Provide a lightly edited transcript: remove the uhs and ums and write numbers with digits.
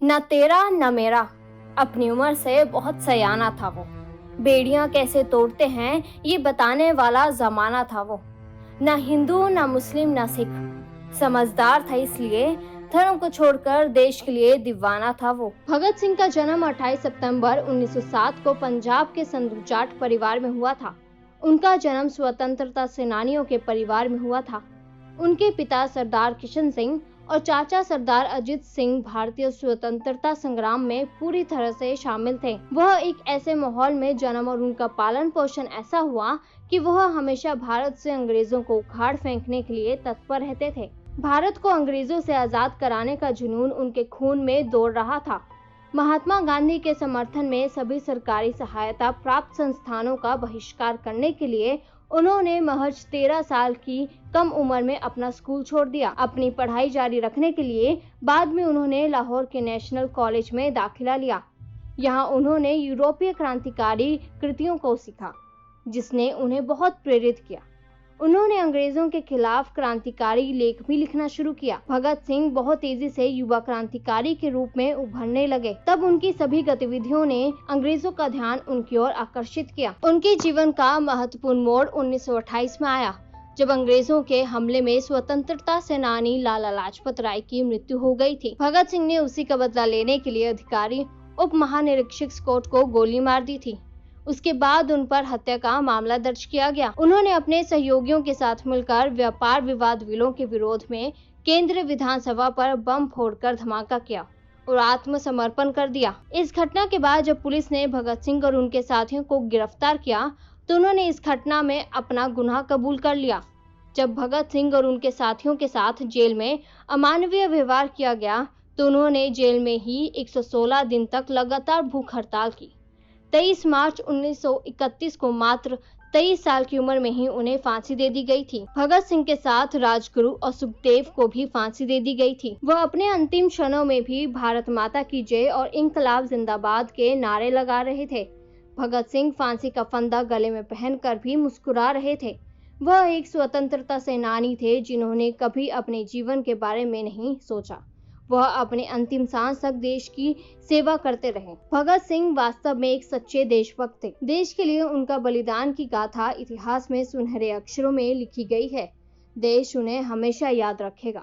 न तेरा न मेरा, अपनी उम्र से बहुत सयाना था वो। बेड़ियां कैसे तोड़ते हैं ये बताने वाला जमाना था वो। न हिंदू न मुस्लिम न सिख, समझदार था इसलिए धर्म को छोड़कर देश के लिए दीवाना था वो। भगत सिंह का जन्म 28 सितंबर 1907 को पंजाब के संधू जाट परिवार में हुआ था। उनका जन्म स्वतंत्रता सेनानियों के परिवार में हुआ था। उनके पिता सरदार किशन सिंह और चाचा सरदार अजीत सिंह भारतीय स्वतंत्रता संग्राम में पूरी तरह से शामिल थे। वह एक ऐसे माहौल में जन्म और उनका पालन पोषण ऐसा हुआ कि वह हमेशा भारत से अंग्रेजों को उखाड़ फेंकने के लिए तत्पर रहते थे। भारत को अंग्रेजों से आजाद कराने का जुनून उनके खून में दौड़ रहा था। महात्मा गांधी के समर्थन में सभी सरकारी सहायता प्राप्त संस्थानों का बहिष्कार करने के लिए उन्होंने महज 13 साल की कम उम्र में अपना स्कूल छोड़ दिया। अपनी पढ़ाई जारी रखने के लिए बाद में उन्होंने लाहौर के नेशनल कॉलेज में दाखिला लिया। यहाँ उन्होंने यूरोपीय क्रांतिकारी कृतियों को सीखा, जिसने उन्हें बहुत प्रेरित किया। उन्होंने अंग्रेजों के खिलाफ क्रांतिकारी लेख भी लिखना शुरू किया। भगत सिंह बहुत तेजी से युवा क्रांतिकारी के रूप में उभरने लगे। तब उनकी सभी गतिविधियों ने अंग्रेजों का ध्यान उनकी ओर आकर्षित किया। उनके जीवन का महत्वपूर्ण मोड़ 1928 में आया, जब अंग्रेजों के हमले में स्वतंत्रता सेनानी लाला लाजपत राय की मृत्यु हो गई थी। भगत सिंह ने उसी का बदला लेने के लिए अधिकारी उप महानिरीक्षक स्कॉट को गोली मार दी थी। उसके बाद उन पर हत्या का मामला दर्ज किया गया। उन्होंने अपने सहयोगियों के साथ मिलकर व्यापार विवाद बिलों के विरोध में केंद्रीय विधानसभा पर बम फोड़कर धमाका किया और आत्मसमर्पण कर दिया। इस घटना के बाद जब पुलिस ने भगत सिंह और उनके साथियों को गिरफ्तार किया तो उन्होंने इस घटना में अपना गुनाह कबूल कर लिया। जब भगत सिंह और उनके साथियों के साथ जेल में अमानवीय व्यवहार किया गया तो उन्होंने जेल में ही 116 दिन तक लगातार भूख हड़ताल की। 23 मार्च 1931 को मात्र 23 साल की उम्र में ही उन्हें फांसी दे दी गई थी। भगत सिंह के साथ राजगुरु और सुखदेव को भी फांसी दे दी गई थी। वह अपने अंतिम क्षणों में भी भारत माता की जय और इंकलाब जिंदाबाद के नारे लगा रहे थे। भगत सिंह फांसी का फंदा गले में पहनकर भी मुस्कुरा रहे थे। वह एक स्वतंत्रता सेनानी थे जिन्होंने कभी अपने जीवन के बारे में नहीं सोचा। वह अपने अंतिम सांस तक देश की सेवा करते रहे। भगत सिंह वास्तव में एक सच्चे देशभक्त थे। देश के लिए उनका बलिदान की गाथा इतिहास में सुनहरे अक्षरों में लिखी गई है। देश उन्हें हमेशा याद रखेगा।